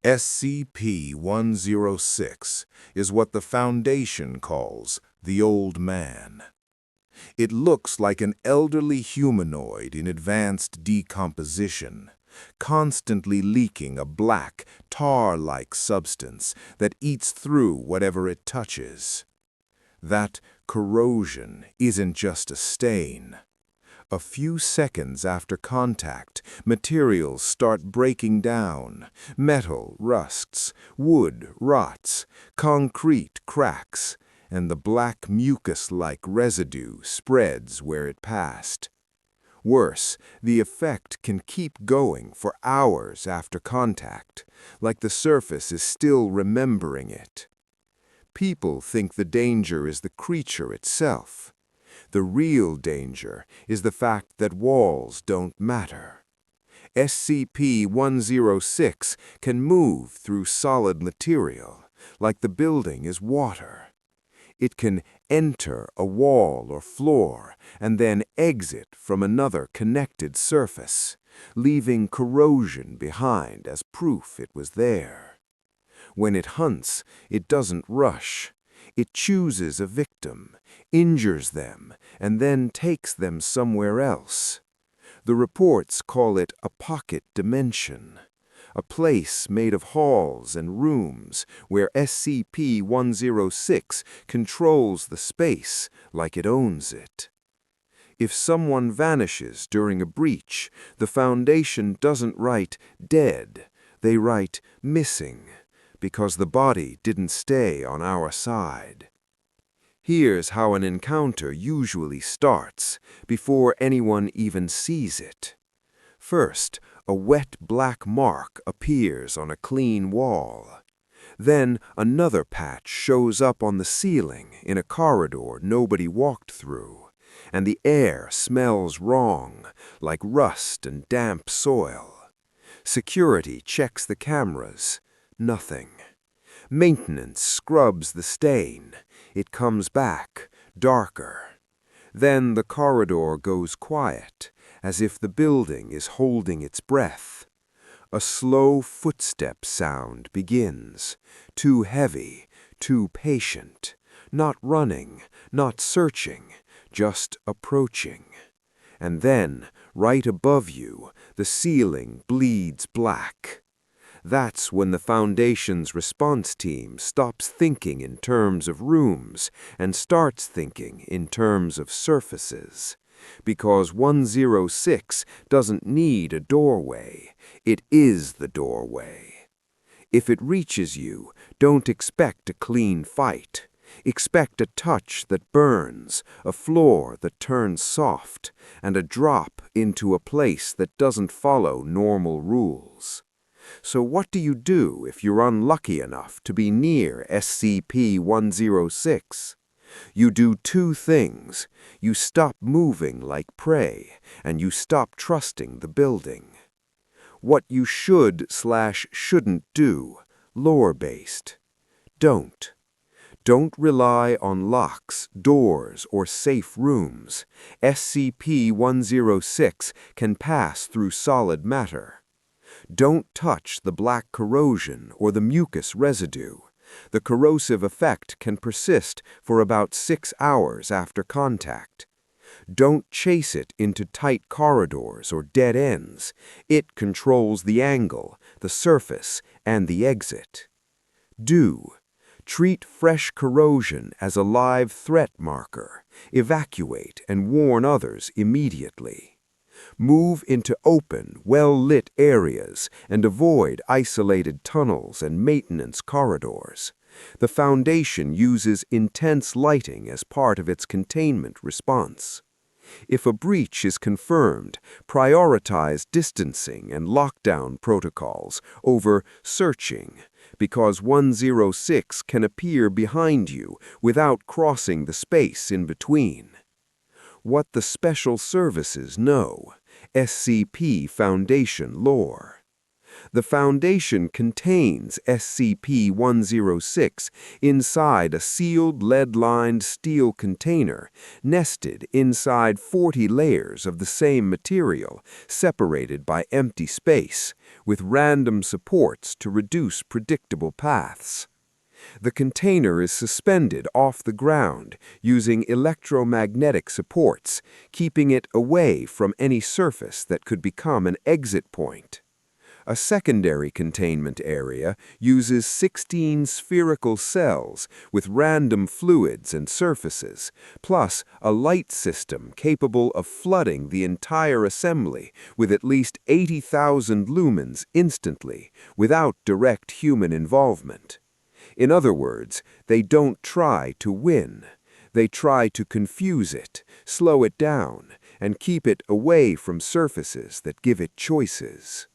SCP-106 is what the Foundation calls the Old Man. It looks like an elderly humanoid in advanced decomposition, constantly leaking a black, tar-like substance that eats through whatever it touches. That corrosion isn't just a stain. A few seconds after contact, materials start breaking down. Metal rusts, wood rots, concrete cracks, and the black mucus-like residue spreads where it passed. Worse, the effect can keep going for hours after contact, like the surface is still remembering it. People think the danger is the creature itself. The real danger is the fact that walls don't matter. SCP-106 can move through solid material, like the building is water. It can enter a wall or floor and then exit from another connected surface, leaving corrosion behind as proof it was there. When it hunts, it doesn't rush. It chooses a victim, injures them, and then takes them somewhere else. The reports call it a pocket dimension, a place made of halls and rooms where SCP-106 controls the space like it owns it. If someone vanishes during a breach, the Foundation doesn't write dead, they write missing, because the body didn't stay on our side. Here's how an encounter usually starts, before anyone even sees it. First, a wet black mark appears on a clean wall. Then another patch shows up on the ceiling in a corridor nobody walked through, and the air smells wrong, like rust and damp soil. Security checks the cameras. Nothing. Maintenance scrubs the stain. It comes back, darker. Then the corridor goes quiet, as if the building is holding its breath. A slow footstep sound begins, too heavy, too patient, not running, not searching, just approaching. And then, right above you, the ceiling bleeds black. That's when the Foundation's response team stops thinking in terms of rooms and starts thinking in terms of surfaces. Because 106 doesn't need a doorway, it is the doorway. If it reaches you, don't expect a clean fight. Expect a touch that burns, a floor that turns soft, and a drop into a place that doesn't follow normal rules. So what do you do if you're unlucky enough to be near SCP-106? You do two things. You stop moving like prey, and you stop trusting the building. What you should/shouldn't do, lore-based. Don't. Don't rely on locks, doors, or safe rooms. SCP-106 can pass through solid matter. Don't touch the black corrosion or the mucus residue. The corrosive effect can persist for about 6 hours after contact. Don't chase it into tight corridors or dead ends. It controls the angle, the surface, and the exit. Do. Treat fresh corrosion as a live threat marker. Evacuate and warn others immediately. Move into open, well-lit areas and avoid isolated tunnels and maintenance corridors. The Foundation uses intense lighting as part of its containment response. If a breach is confirmed, prioritize distancing and lockdown protocols over searching, because 106 can appear behind you without crossing the space in between. What the Special Services know. SCP Foundation lore. The Foundation contains SCP-106 inside a sealed lead-lined steel container, nested inside 40 layers of the same material, separated by empty space, with random supports to reduce predictable paths. The container is suspended off the ground using electromagnetic supports, keeping it away from any surface that could become an exit point. A secondary containment area uses 16 spherical cells with random fluids and surfaces, plus a light system capable of flooding the entire assembly with at least 80,000 lumens instantly, without direct human involvement. In other words, they don't try to win. They try to confuse it, slow it down, and keep it away from surfaces that give it choices.